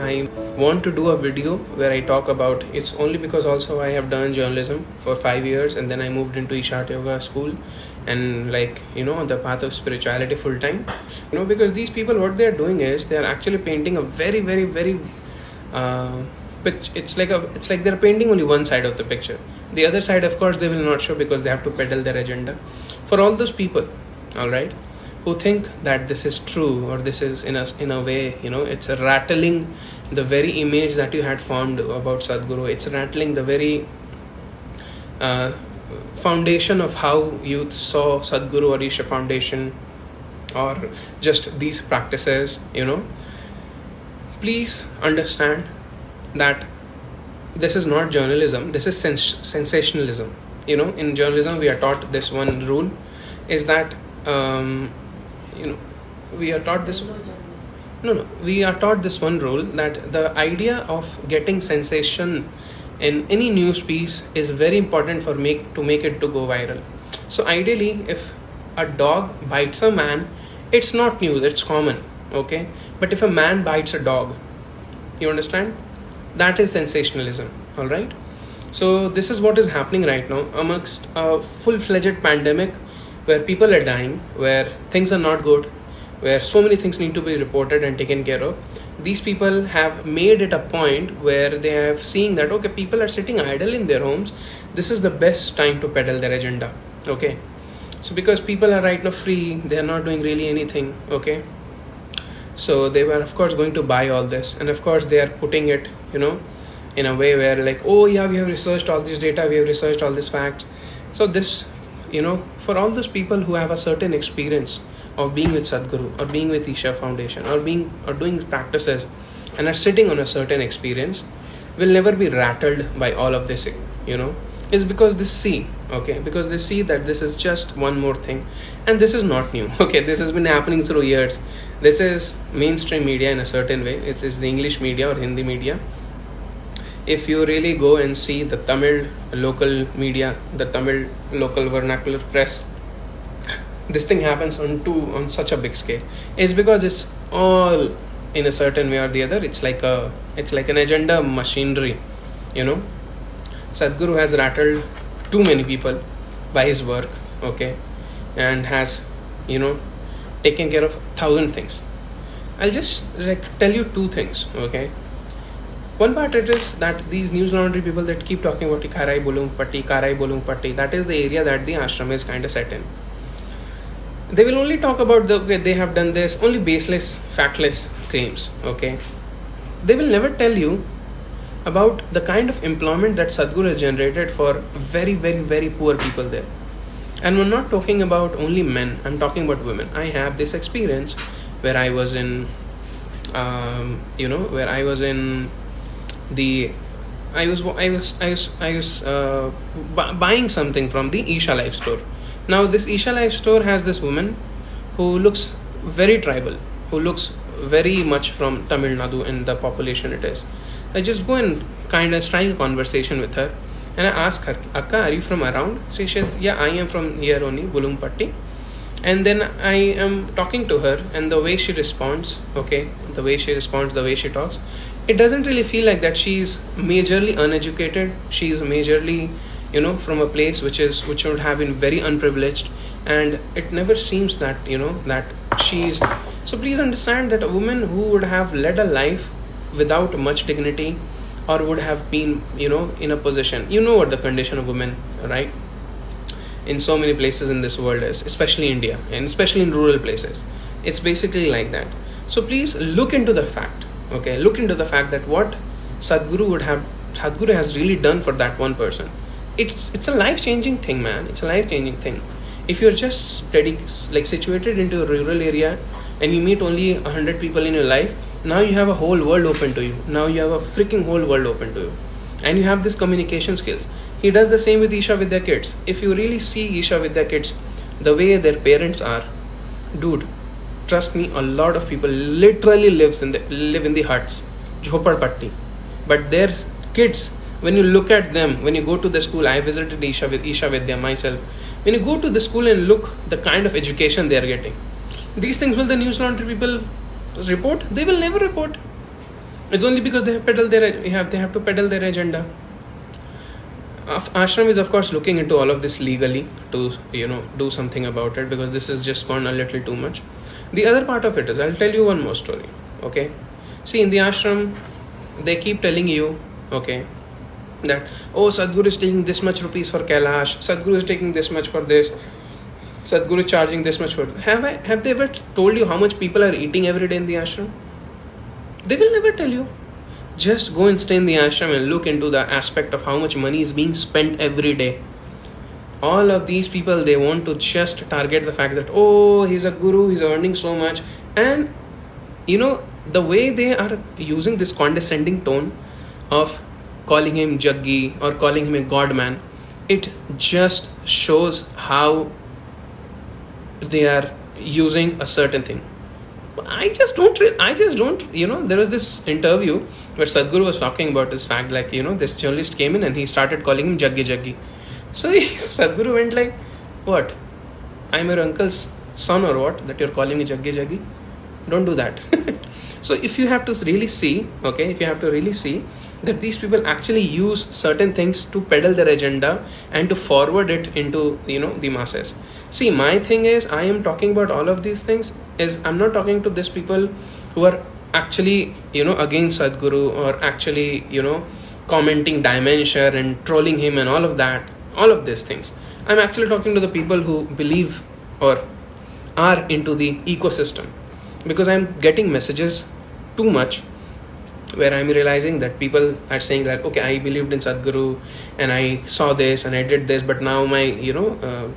I want to do a video where I talk about, it's only because also I have done journalism for 5 years and then I moved into Ishat Yoga school and on the path of spirituality full time. Because these people, what they are doing is they are actually painting a very, very, very it's like they're painting only one side of the picture. The other side, of course, they will not show because they have to peddle their agenda. For all those people, all right, who think that this is true or this is in a way, it's rattling the very image that you had formed about Sadhguru. It's rattling the very foundation of how you saw Sadhguru or Isha Foundation or just these practices. Please understand that this is not journalism, this is sensationalism. In journalism we are taught this one rule is that we are taught this we are taught this one rule that the idea of getting sensation in any news piece is very important to make it to go viral. So ideally, if a dog bites a man, it's not news, it's common, okay? But if a man bites a dog, you understand, that is sensationalism. All right, so this is what is happening right now amongst a full-fledged pandemic where people are dying, where things are not good, where so many things need to be reported and taken care of. These people have made it a point where they have seen that, okay, people are sitting idle in their homes, this is the best time to peddle their agenda. Okay, so because people are right now free, they are not doing really anything. Okay, so they were of course going to buy all this, and of course they are putting it in a way where like, oh yeah, we have researched all this data, we have researched all these facts. So this, for all those people who have a certain experience of being with Sadhguru or being with Isha Foundation or doing practices and are sitting on a certain experience, will never be rattled by all of this, is because they see, because they see that this is just one more thing and this is not new. Okay, this has been happening through years. This is mainstream media in a certain way. It is the English media or Hindi media. If you really go and see the Tamil local media, the Tamil local vernacular press, this thing happens on such a big scale. It's because it's all in a certain way or the other. It's like an agenda machinery. Sadhguru has rattled too many people by his work, okay, and has taken care of 1,000 things. I'll just tell you two things, okay. One part it is that these news laundry people that keep talking about Karai Bolung Patti, that is the area that the ashram is kind of set in. They will only talk about they have done this, only baseless, factless claims, okay. They will never tell you about the kind of employment that Sadhguru has generated for very, very, very poor people there. And we're not talking about only men, I'm talking about women. I have this experience where I was in buying something from the Isha Life store. Now this Isha Life store has this woman who looks very tribal, who looks very much from Tamil Nadu in the population it is. I just go and kind of strike a conversation with her and I ask her, Akka, are you from around? She says, yeah, I am from here only, Bulungpatti. And then I am talking to her and the way she responds, the way she talks, it doesn't really feel like that she's majorly uneducated. She's majorly, from a place which would have been very unprivileged, and it never seems that, that she's... So please understand that a woman who would have led a life without much dignity or would have been, in a position, what the condition of women, right? In so many places in this world is, especially India, and especially in rural places. It's basically like that. So please look into the fact, look into the fact that what Sadhguru has really done for that one person. It's a life-changing thing, man. It's a life-changing thing. If you're just situated into a rural area and you meet only 100 people in your life, now you have a whole world open to you. Now you have a freaking whole world open to you. And you have this communication skills. He does the same with Isha with their kids. If you really see Isha with their kids, the way their parents are, dude, trust me, a lot of people literally live in the huts, Jhopadpatti. But their kids, when you look at them, when you go to the school, I visited Isha Vidya myself. When you go to the school and look the kind of education they are getting, these things will the news laundry people report? They will never report. It's only because they have to peddle their agenda. Ashram is of course looking into all of this legally to do something about it, because this has just gone a little too much. The other part of it is, I'll tell you one more story. Okay, see, in the ashram they keep telling you, okay, that, oh, Sadhguru is taking this much rupees for Kailash, Sadhguru is taking this much for this, Sadhguru is charging this much for... Have they ever told you how much people are eating every day in the ashram? They will never tell you. Just go and stay in the ashram and look into the aspect of how much money is being spent every day. All of these people, they want to just target the fact that, oh, he's a guru, he's earning so much. And, the way they are using this condescending tone of calling him Jaggi or calling him a god man, it just shows how they are using a certain thing. I just don't, there was this interview where Sadhguru was talking about this fact, like, this journalist came in and he started calling him Jaggi Jaggi. So Sadhguru went like, what? I'm your uncle's son or what? That you're calling me Jaggi Jaggi? Don't do that. So if you have to really see, that these people actually use certain things to peddle their agenda and to forward it into, the masses. See, my thing is, I am talking about all of these things, is I'm not talking to these people who are actually, against Sadhguru, or actually, commenting Dimension and trolling him and all of that, all of these things. I'm actually talking to the people who believe or are into the ecosystem, because I'm getting messages too much where I'm realizing that people are saying that, okay, I believed in Sadhguru and I saw this and I did this, but now my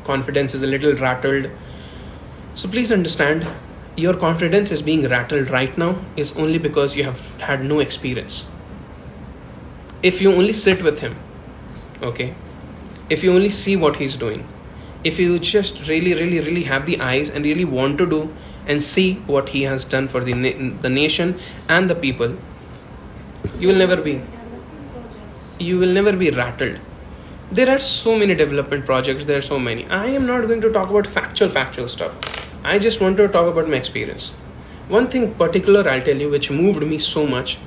confidence is a little rattled. So please understand, your confidence is being rattled right now is only because you have had no experience. If you only sit with him, okay, if you only see what he's doing, if you just really have the eyes and really want to do and see what he has done for the nation and the people, you will never be rattled. There are so many development projects, there are so many. I am not going to talk about factual stuff. I just want to talk about my experience. One thing particular I'll tell you which moved me so much.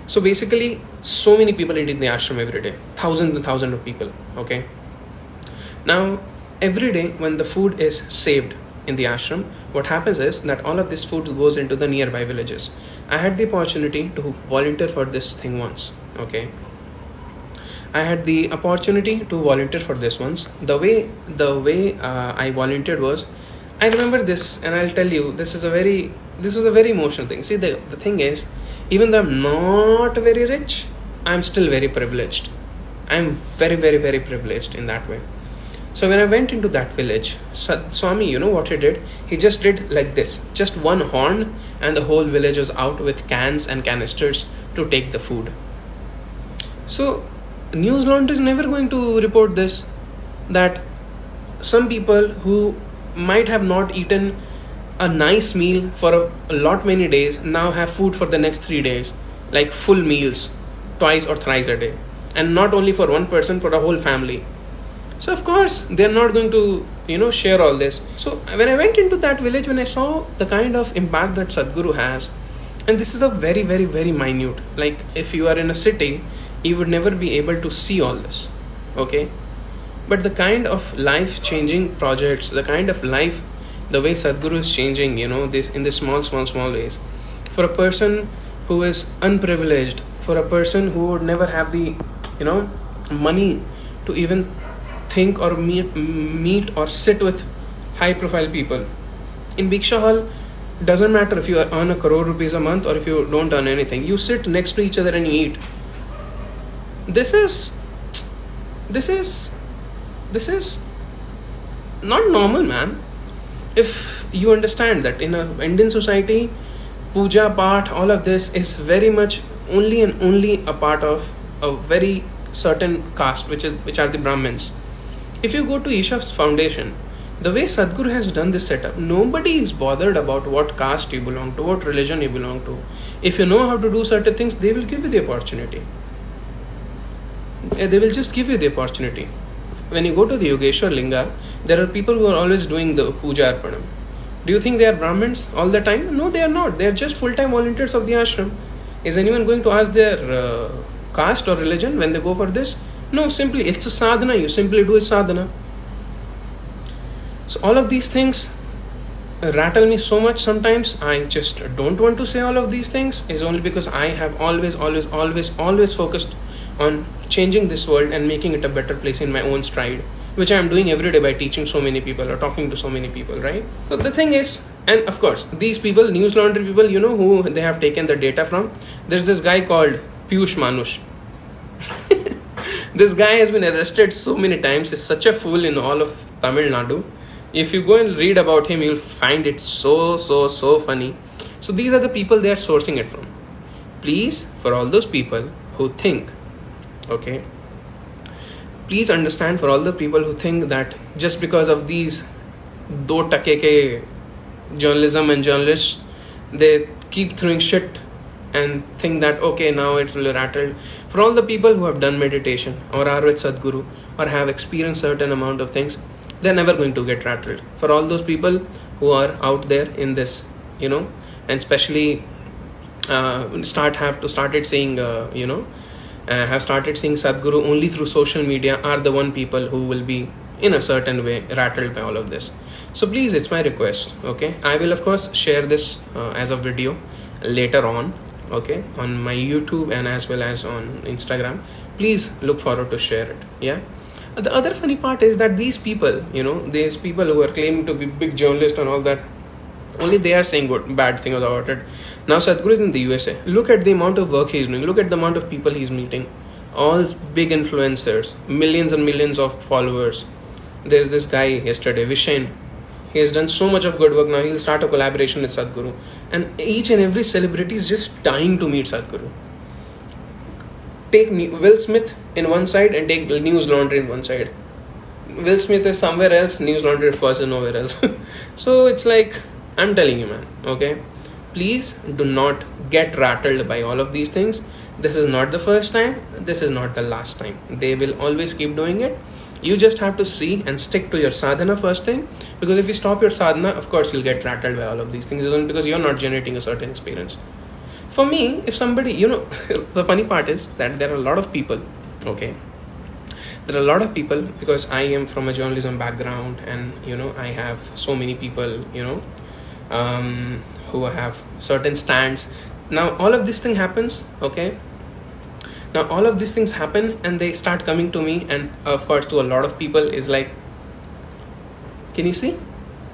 So basically, so many people eat in the ashram every day, thousands and thousands of people. Okay, now every day when the food is saved in the ashram, what happens is that all of this food goes into the nearby villages. I had the opportunity to volunteer for this thing once. Okay, I had the opportunity to volunteer for this once. The way I volunteered was, I remember this, and I'll tell you, this was a very emotional thing. See, the thing is, even though I'm not very rich, I'm still very privileged. I'm very privileged in that way. So when I went into that village, Swami, you know what he did? He just did like this, just one horn, and the whole village was out with cans and canisters to take the food. So News Laundry is never going to report this, that some people who might have not eaten a nice meal for a lot many days now have food for the next 3 days, like full meals, twice or thrice a day, and not only for one person, for a whole family. So of course they're not going to share all this. So when I went into that village, when I saw the kind of impact that Sadhguru has, and this is a very minute, like if you are in a city, you would never be able to see all this. Okay, but the kind of life changing projects, the kind of life, the way Sadhguru is changing, this in this small ways, for a person who is unprivileged, for a person who would never have the money to even think or meet or sit with high profile people in Bhiksha Hall. Doesn't matter if you earn 1 crore rupees a month or if you don't earn anything, you sit next to each other and you eat. This is not normal, man. If you understand that in a Indian society, puja, path, all of this is very much only a part of a very certain caste, which are the Brahmins. If you go to Isha's foundation, the way Sadhguru has done this setup, nobody is bothered about what caste you belong to, what religion you belong to. If you know how to do certain things, they will give you the opportunity. They will just give you the opportunity. When you go to the Yogeshwar Linga, there are people who are always doing the puja arpanam. Do you think they are Brahmins all the time? No, they are not. They are just full-time volunteers of the ashram. Is anyone going to ask their caste or religion when they go for this? No, simply it's a sadhana. You simply do a sadhana. So all of these things rattle me so much sometimes. I just don't want to say all of these things, is only because I have always focused on changing this world and making it a better place in my own stride, which I am doing every day by teaching so many people or talking to so many people, right? So the thing is, and of course, these people, news laundry people, you know who they have taken the data from? There's this guy called Piyush Manush. This guy has been arrested so many times. He's such a fool in all of Tamil Nadu. If you go and read about him, you'll find it so funny. So these are the people they are sourcing it from. Please, for all those people who think, okay, please understand, for all the people who think that just because of these do take ke journalism and journalists, they keep throwing shit and think that okay, now it's rattled. For all the people who have done meditation or are with Sadhguru or have experienced certain amount of things, they're never going to get rattled. For all those people who are out there in this, you know, and especially have started seeing Sadhguru only through social media, are the one people who will be in a certain way rattled by all of this. So please, it's my request, okay? I will of course share this as a video later on, okay, on my YouTube and as well as on Instagram. Please look forward to share it. Yeah. The other funny part is that these people, you know, these people who are claiming to be big journalists and all that, only they are saying bad things about it. Now Sadhguru is in the USA. Look at the amount of work he's doing. Look at the amount of people he's meeting. All big influencers, millions and millions of followers. There's this guy yesterday, Vishen. He has done so much of good work. Now he'll start a collaboration with Sadhguru. And each and every celebrity is just dying to meet Sadhguru. Take Will Smith in one side and take News Laundry in one side. Will Smith is somewhere else, News Laundry of course is nowhere else. So it's like, I'm telling you, man, okay? Please do not get rattled by all of these things. This is not the first time. This is not the last time. They will always keep doing it. You just have to see and stick to your sadhana first thing. Because if you stop your sadhana, of course you'll get rattled by all of these things, because you're not generating a certain experience. For me, if somebody, you know, the funny part is that there are a lot of people, okay? There are a lot of people, because I am from a journalism background and, you know, I have so many people, you know, who have certain stands. Now, all of this thing happens, okay? Now, all of these things happen and they start coming to me, and of course, to a lot of people is like, can you see?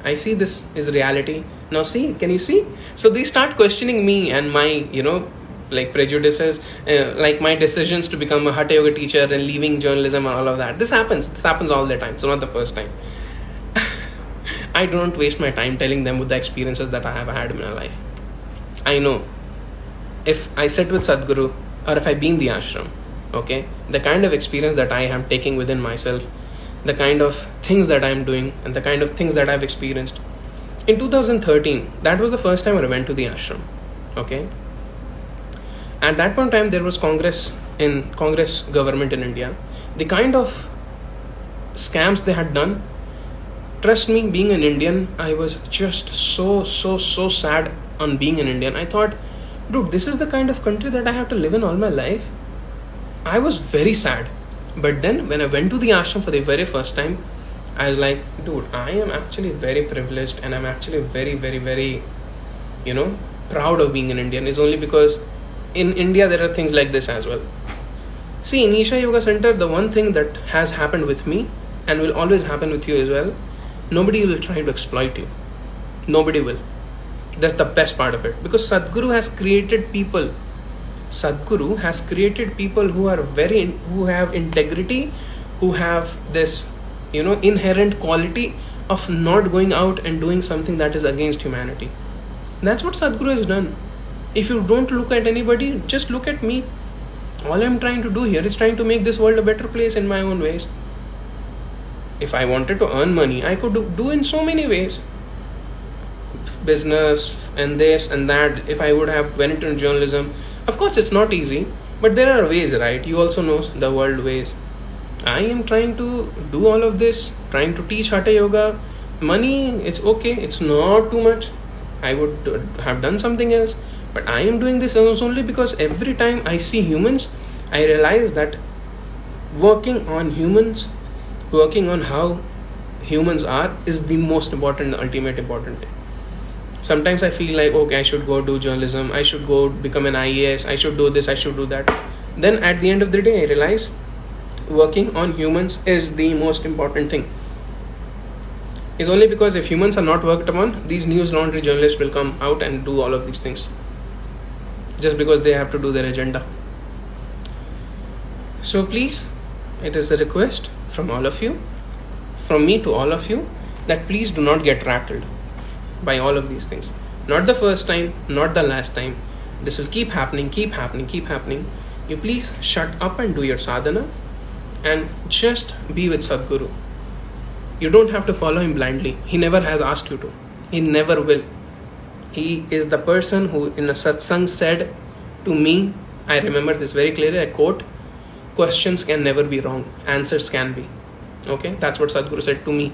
I see this is reality. Now see, can you see? So they start questioning me and my, you know, like prejudices, like my decisions to become a Hatha Yoga teacher and leaving journalism and all of that. This happens all the time. So not the first time. I don't waste my time telling them with the experiences that I have had in my life. I know if I sit with Sadhguru or if I be in the ashram, okay, the kind of experience that I am taking within myself, the kind of things that I'm doing and the kind of things that I've experienced. In 2013, that was the first time I went to the ashram, okay? At that point in time, there was Congress government in India. The kind of scams they had done, trust me, being an Indian, I was just so sad on being an Indian. I thought, dude, this is the kind of country that I have to live in all my life. I was very sad. But then when I went to the ashram for the very first time, I was like, dude, I am actually very privileged and I'm actually very, you know, proud of being an Indian. It's only because in India there are things like this as well. See, in Isha Yoga Center, the one thing that has happened with me and will always happen with you as well, nobody will try to exploit you. Nobody will. That's the best part of it. Because Sadhguru has created people. Sadhguru has created people who have integrity, who have this, you know, inherent quality of not going out and doing something that is against humanity. That's what Sadhguru has done. If you don't look at anybody, just look at me. All I'm trying to do here is trying to make this world a better place in my own ways. If I wanted to earn money, I could do in so many ways. Business and this and that. If I would have went into journalism, of course it's not easy, but there are ways, right? You also know the world ways. I am trying to do all of this, trying to teach Hatha Yoga. Money, it's okay, it's not too much. I would have done something else, But I am doing this only because every time I see humans, I realize that working on humans, working on how humans are, is the most important, the ultimate important thing. Sometimes I feel like, okay, I should go do journalism, I should go become an IAS, I should do this, I should do that. Then at the end of the day, I realize working on humans is the most important thing. It's only because if humans are not worked upon, these news laundry journalists will come out and do all of these things just because they have to do their agenda. So please, it is a request from all of you, from me to all of you, that please do not get rattled by all of these things. Not the first time, not the last time. This will keep happening, keep happening, keep happening. You please shut up and do your sadhana and just be with Sadhguru. You don't have to follow him blindly. He never has asked you to. He never will. He is the person who in a satsang said to me, I remember this very clearly, I quote, questions can never be wrong, answers can be. Okay, that's what Sadhguru said to me.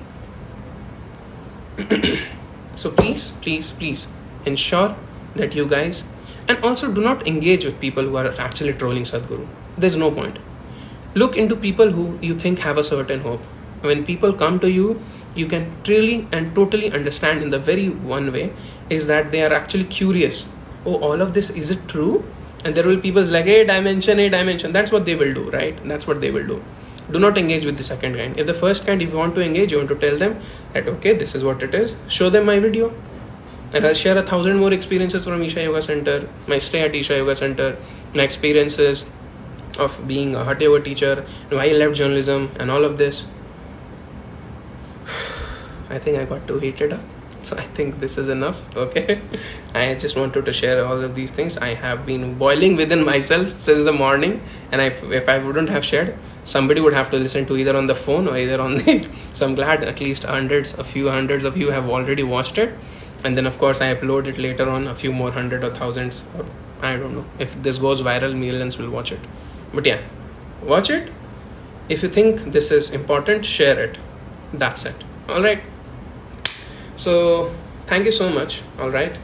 So please, please, please ensure that you guys, and also do not engage with people who are actually trolling Sadhguru. There's no point. Look into people who you think have a certain hope. When people come to you, you can truly and totally understand in the very one way is that they are actually curious. Oh, all of this, is it true? And there will be people like, hey, dimension. That's what they will do, right? That's what they will do. Do not engage with the second kind. If the first kind, if you want to engage, you want to tell them that, okay, this is what it is. Show them my video. And I'll share 1,000 more experiences from Isha Yoga Center, my stay at Isha Yoga Center, my experiences of being a Hatha Yoga teacher, why I left journalism, and all of this. I think I got too heated up. So I think this is enough. Okay. I just wanted to share all of these things. I have been boiling within myself since the morning. And if I wouldn't have shared, somebody would have to listen to either on the phone or either on the... So I'm glad at least a few hundreds of you have already watched it. And then of course I upload it later on, a few more hundred or thousands. Or I don't know. If this goes viral, millions will watch it. But yeah, watch it. If you think this is important, share it. That's it. All right. So thank you so much. All right.